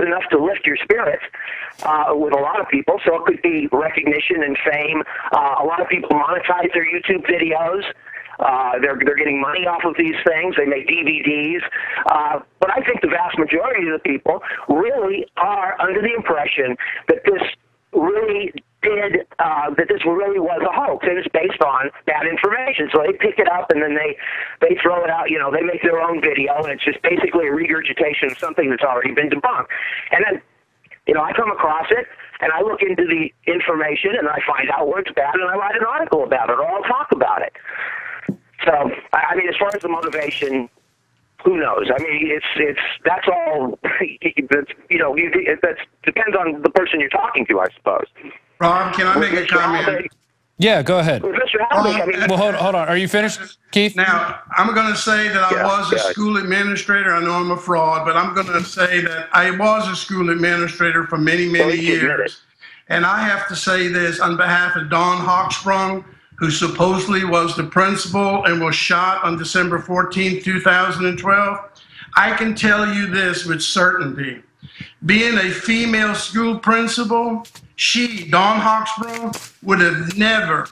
enough to lift your spirits with a lot of people. So it could be recognition and fame. A lot of people monetize their YouTube videos. They're getting money off of these things. They make DVDs. But I think the vast majority of the people really are under the impression that this really was a hoax, and it's based on bad information. So they pick it up and then they throw it out. You know, they make their own video, and it's just basically a regurgitation of something that's already been debunked. And then, you know, I come across it, and I look into the information, and I find out where it's bad, and I write an article about it, or I'll talk about it. So, I mean, as far as the motivation, who knows? I mean, that's all. You know, that depends on the person you're talking to, I suppose. Rob, can I make a comment? Yeah, go ahead. Mr. Halbeck, I mean, Well, hold on. Are you finished, Keith? Now, I'm going to say that I was a school administrator. I know I'm a fraud, but I'm going to say that I was a school administrator for many, many years. And I have to say this on behalf of Don Hochsprung, who supposedly was the principal and was shot on December 14, 2012. I can tell you this with certainty. Being a female school principal, she, Dawn Hochsprung, would have never,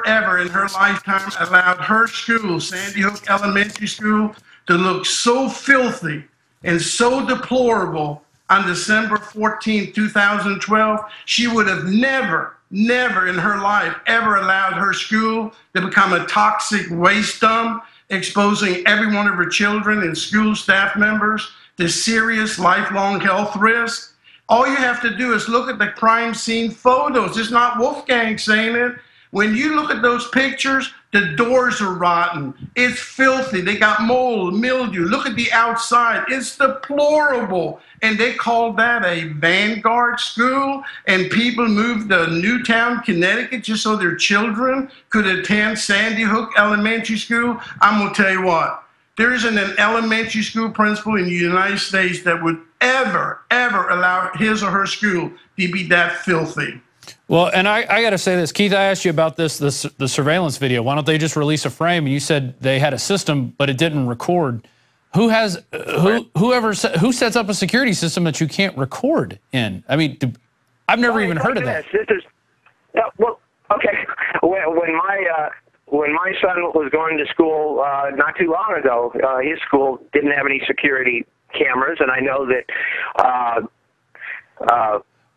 ever in her lifetime allowed her school, Sandy Hook Elementary School, to look so filthy and so deplorable on December 14, 2012. She would have never in her life ever allowed her school to become a toxic waste dump, exposing every one of her children and school staff members to serious lifelong health risks. All you have to do is look at the crime scene photos. It's not Wolfgang saying it. When you look at those pictures, the doors are rotten. It's filthy. They got mold, mildew. Look at the outside. It's deplorable. And they called that a Vanguard school. And people moved to Newtown, Connecticut just so their children could attend Sandy Hook Elementary School. I'm going to tell you what. There isn't an elementary school principal in the United States that would ever allow his or her school to be that filthy. Well, and I got to say this, Keith, I asked you about the surveillance video. Why don't they just release a frame? And you said they had a system, but it didn't record. Who sets up a security system that you can't record in? I mean, I've never even heard of that. Well, okay. When my son was going to school not too long ago, his school didn't have any security cameras, and I know that.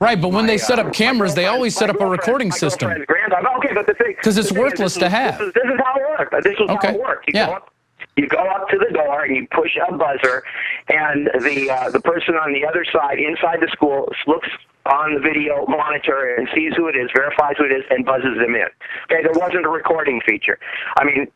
Right, but when they set up cameras, they always set up a recording system. Okay, but the thing, because it's worthless to have. This is how it worked. This is how it worked. You go up to the door and you push a buzzer, and the person on the other side, inside the school, looks on the video monitor and sees who it is, verifies who it is, and buzzes them in. Okay, there wasn't a recording feature. I mean,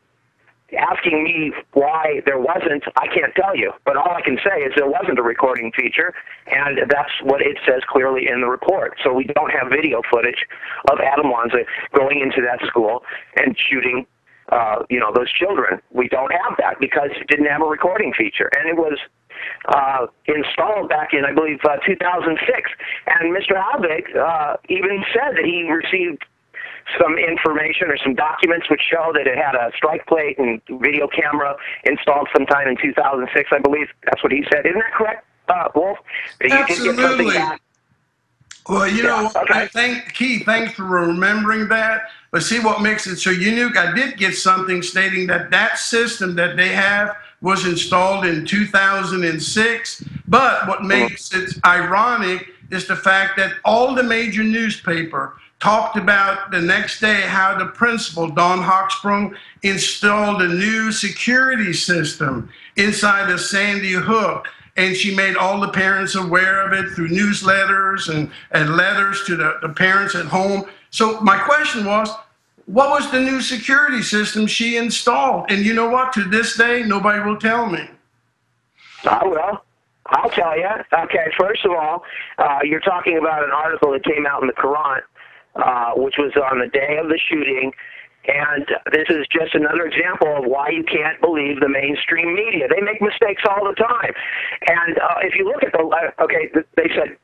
asking me why there wasn't, I can't tell you. But all I can say is there wasn't a recording feature, and that's what it says clearly in the report. So we don't have video footage of Adam Lanza going into that school and shooting those children. We don't have that because it didn't have a recording feature. And it was installed back in, I believe, 2006. And Mr. Halbeck even said that he received some information or some documents which show that it had a strike plate and video camera installed sometime in 2006, I believe. That's what he said. Isn't that correct, Wolf? That you did get something back? Well, you know, Keith, thanks for remembering that. But see what makes it so unique? I did get something stating that that system that they have was installed in 2006. But what makes it ironic is the fact that all the major newspaper talked about the next day how the principal, Dawn Hochsprung, installed a new security system inside of Sandy Hook. And she made all the parents aware of it through newsletters and letters to the parents at home. So my question was, what was the new security system she installed? And you know what? To this day, nobody will tell me. I will. I'll tell you. Okay, first of all, you're talking about an article that came out in the Quran, which was on the day of the shooting. And this is just another example of why you can't believe the mainstream media. They make mistakes all the time. And if you look at they said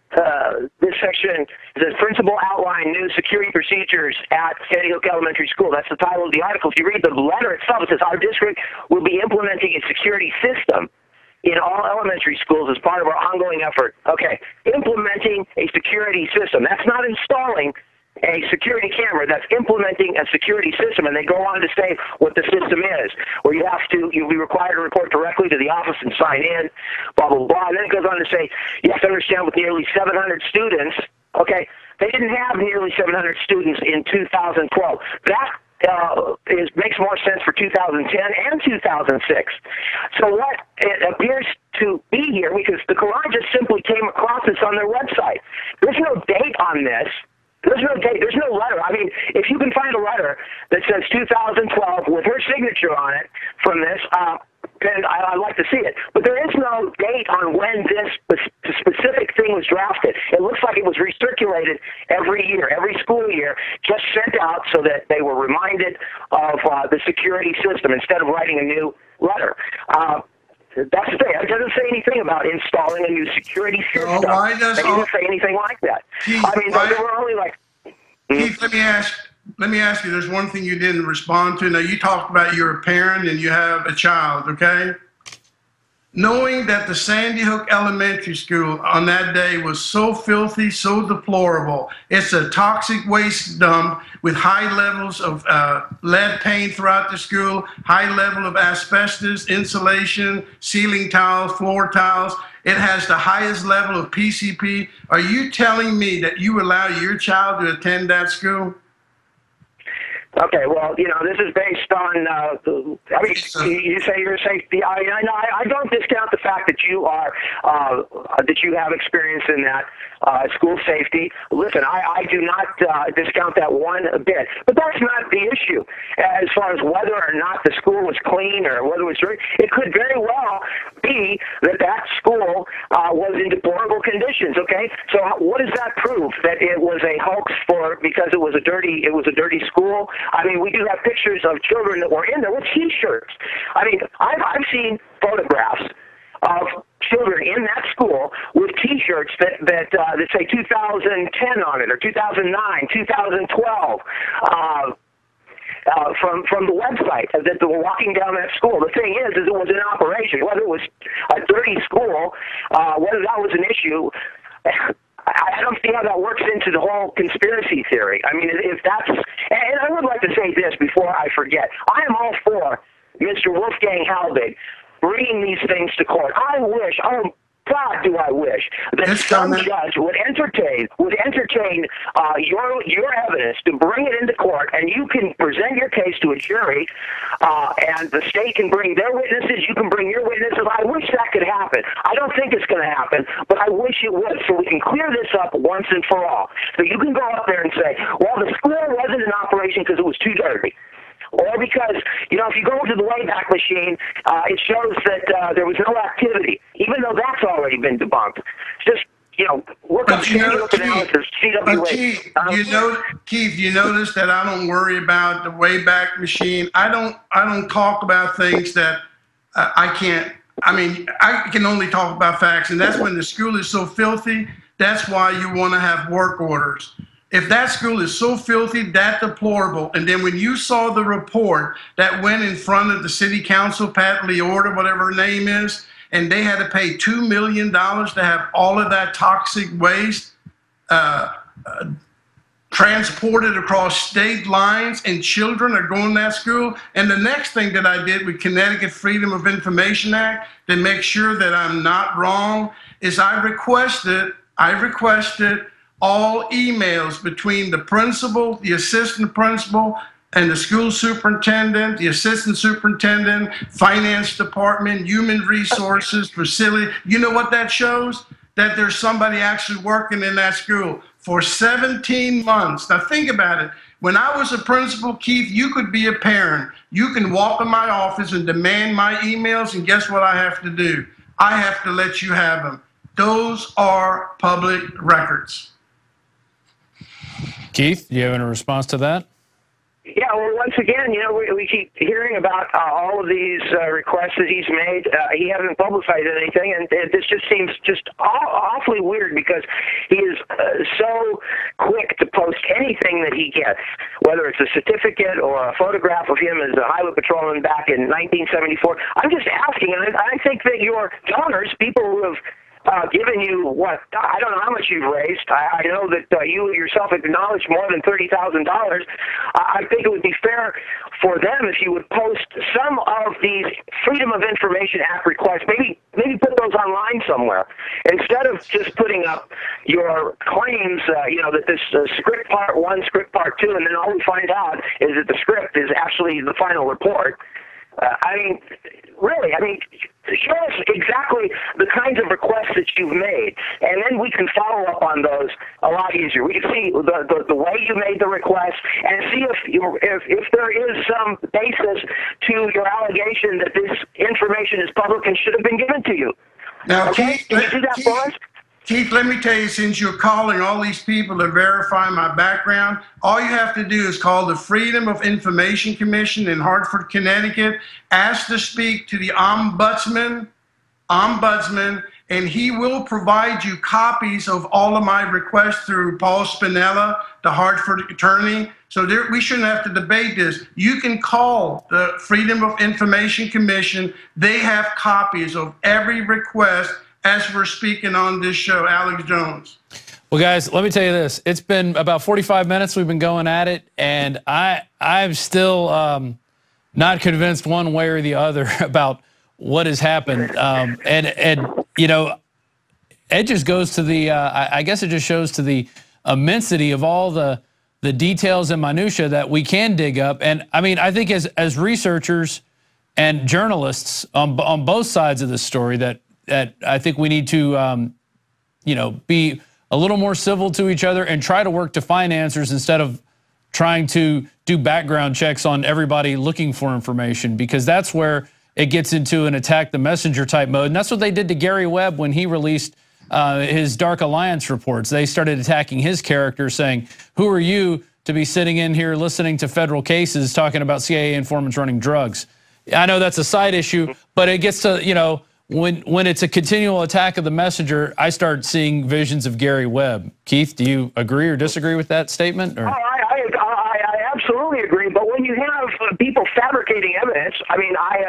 this section says principal outline new security procedures at Sandy Hook Elementary School. That's the title of the article. If you read the letter itself, it says our district will be implementing a security system in all elementary schools as part of our ongoing effort. Okay, implementing a security system. That's not installing a security camera, that's implementing a security system. And they go on to say what the system is, where you'll be required to report directly to the office and sign in, blah, blah, blah. And then it goes on to say, you have to understand with nearly 700 students, okay, they didn't have nearly 700 students in 2012. That makes more sense for 2010 and 2006. So what it appears to be here, because the Quran just simply came across this on their website. There's no date on this. There's no date. There's no letter. I mean, if you can find a letter that says 2012 with her signature on it from this, then I'd like to see it. But there is no date on when this specific thing was drafted. It looks like it was recirculated every year, every school year, just sent out so that they were reminded of the security system instead of writing a new letter. That's the thing. It doesn't say anything about installing a new security system. It doesn't say anything like that. Keith, I mean, they were only like... Keith, let me ask you, there's one thing you didn't respond to. Now, you talked about you're a parent and you have a child, okay? Knowing that the Sandy Hook Elementary School on that day was so filthy, so deplorable, it's a toxic waste dump with high levels of lead paint throughout the school, high level of asbestos, insulation, ceiling tiles, floor tiles. It has the highest level of PCP. Are you telling me that you allow your child to attend that school? Okay, well, you know, this is based on, I mean, you say you're safety. I don't discount the fact that you are, that you have experience in that school safety. Listen, I do not discount that one bit, but that's not the issue. As far as whether or not the school was clean or whether it was dirty, it could very well be that that school was in deplorable conditions. Okay, so what does that prove? That it was a hoax because it was a dirty school? I mean, we do have pictures of children that were in there with T-shirts. I mean, I've seen photographs of children in that school with T-shirts that say 2010 on it, or 2009, 2012. From the website that they were walking down that school. The thing is it was in operation. Whether it was a dirty school, whether that was an issue, I don't see how that works into the whole conspiracy theory. I mean, if that's... And I would like to say this before I forget. I am all for Mr. Wolfgang Halbig bringing these things to court. I wish... God, do I wish that some judge would entertain your evidence to bring it into court, and you can present your case to a jury, and the state can bring their witnesses, you can bring your witnesses. I wish that could happen. I don't think it's going to happen, but I wish it would, so we can clear this up once and for all. So you can go up there and say, well, the school wasn't in operation because it was too dirty. Or because, you know, if you go to the Wayback Machine, it shows that there was no activity, even though that's already been debunked. Just, you know, work up analysis, CWA. Keith, you notice that I don't worry about the Wayback Machine. I don't talk about things that I can't. I mean, I can only talk about facts, and that's when the school is so filthy. That's why you want to have work orders. If that school is so filthy, that deplorable, and then when you saw the report that went in front of the city council, Pat Leorta, whatever her name is, and they had to pay $2 million to have all of that toxic waste transported across state lines, and children are going to that school. And the next thing that I did with Connecticut Freedom of Information Act to make sure that I'm not wrong is I requested all emails between the principal, the assistant principal, and the school superintendent, the assistant superintendent, finance department, human resources, facility. You know what that shows? That there's somebody actually working in that school for 17 months. Now think about it. When I was a principal, Keith, you could be a parent. You can walk in my office and demand my emails, and guess what I have to do? I have to let you have them. Those are public records. Keith, do you have any response to that? Yeah, well, once again, you know, we keep hearing about all of these requests that he's made. He hasn't publicized anything, and this just seems just awfully weird because he is so quick to post anything that he gets, whether it's a certificate or a photograph of him as a highway patrolman back in 1974. I'm just asking, and I think that your donors, people who have given you what, I don't know how much you've raised. I know that you yourself acknowledged more than $30,000. I think it would be fair for them if you would post some of these Freedom of Information Act requests, maybe put those online somewhere, instead of just putting up your claims, you know, that this script part 1, script part 2, and then all we find out is that the script is actually the final report. I mean, really, show us exactly the kinds of requests that you've made, and then we can follow up on those a lot easier. We can see the way you made the request and see if there is some basis to your allegation that this information is public and should have been given to you. Now, okay? Keith, can you do that for us? Keith, let me tell you, since you're calling all these people to verify my background, all you have to do is call the Freedom of Information Commission in Hartford, Connecticut, ask to speak to the ombudsman, and he will provide you copies of all of my requests through Paul Spinella, the Hartford attorney. So we shouldn't have to debate this. You can call the Freedom of Information Commission. They have copies of every request as we're speaking on this show. Alex Jones. Well, guys, let me tell you this. It's been about 45 minutes we've been going at it, and I'm still not convinced one way or the other about what has happened. And you know, it just goes to the, I guess it just shows to the immensity of all the details and minutia that we can dig up. And I mean, I think as researchers and journalists on both sides of this story, that I think we need to, you know, be a little more civil to each other and try to work to find answers instead of trying to do background checks on everybody looking for information, because that's where it gets into an attack the messenger type mode. And that's what they did to Gary Webb when he released his Dark Alliance reports. They started attacking his character, saying, who are you to be sitting in here listening to federal cases talking about CIA informants running drugs? I know that's a side issue, but it gets to, you know, when it's a continual attack of the messenger, I start seeing visions of Gary Webb. Keith, do you agree or disagree with that statement? Or? I absolutely agree. But when you have people fabricating evidence, I mean, I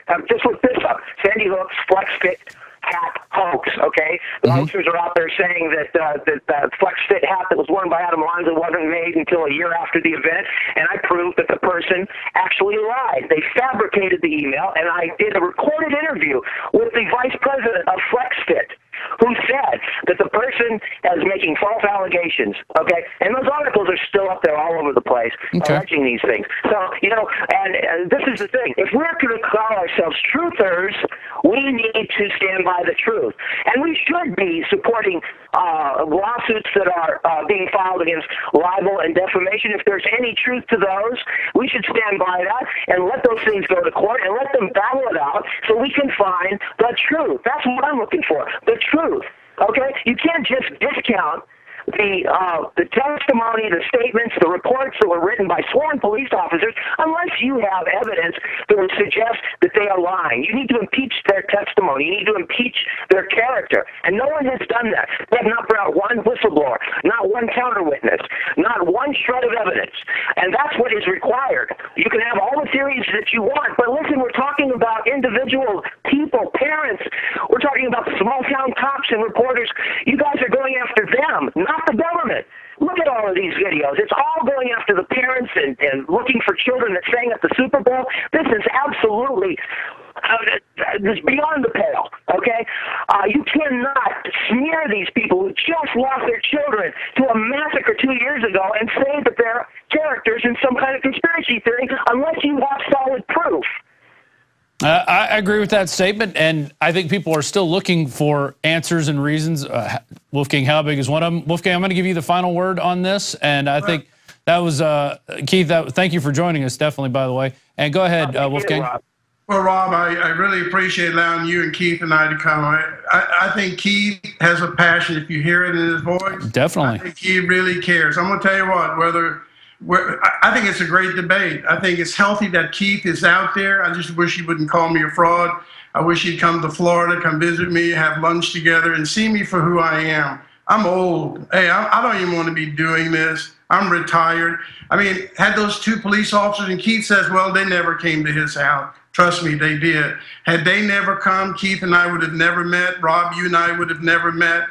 have just looked this up. Sandy Hook's Flex Fit hat hoax, okay? The hoaxers are out there saying that that Flex Fit hat that was worn by Adam Lanza wasn't made until a year after the event, and I proved that the person actually lied. They fabricated the email, and I did a recorded interview with the vice president of Flex Fit, who said that the person is making false allegations, okay? And those articles are still up there all over the place, alleging these things. So, you know, and this is the thing. If we're going to call ourselves truthers, we need to stand by the truth. And we should be supporting lawsuits that are being filed against libel and defamation. If there's any truth to those, we should stand by that and let those things go to court and let them battle it out so we can find the truth. That's what I'm looking for, the truth. Okay? You can't just discount the testimony, the statements, the reports that were written by sworn police officers unless you have evidence that would suggest that they are lying. You need to impeach their testimony. You need to impeach their character. And no one has done that. They have not brought one whistleblower, not one counter witness, not one shred of evidence. And that's what is required. You can have all the theories that you want, but listen, we're talking about individual people, parents. We're talking about small-town cops and reporters. You guys are going after them, not the government. Look at all of these videos. It's all going after the parents and looking for children that sang at the Super Bowl. This is absolutely this beyond the pale, okay? You cannot smear these people who just lost their children to a massacre 2 years ago and say that they're characters in some kind of conspiracy theory unless you have solid proof. I agree with that statement, and I think people are still looking for answers and reasons. Wolfgang Halbig is one of them. Wolfgang, I'm going to give you the final word on this, and I think that was, Keith, thank you for joining us, definitely, by the way. And go ahead, Wolfgang. Well, Rob, I really appreciate allowing you and Keith and I to come. I think Keith has a passion, if you hear it in his voice. Definitely. I think he really cares. I'm going to tell you what, I think it's a great debate. I think it's healthy that Keith is out there. I just wish he wouldn't call me a fraud. I wish he'd come to Florida, come visit me, have lunch together, and see me for who I am. I'm old. Hey, I don't even want to be doing this. I'm retired. I mean, had those two police officers, and Keith says, well, they never came to his house. Trust me, they did. Had they never come, Keith and I would have never met. Rob, you and I would have never met.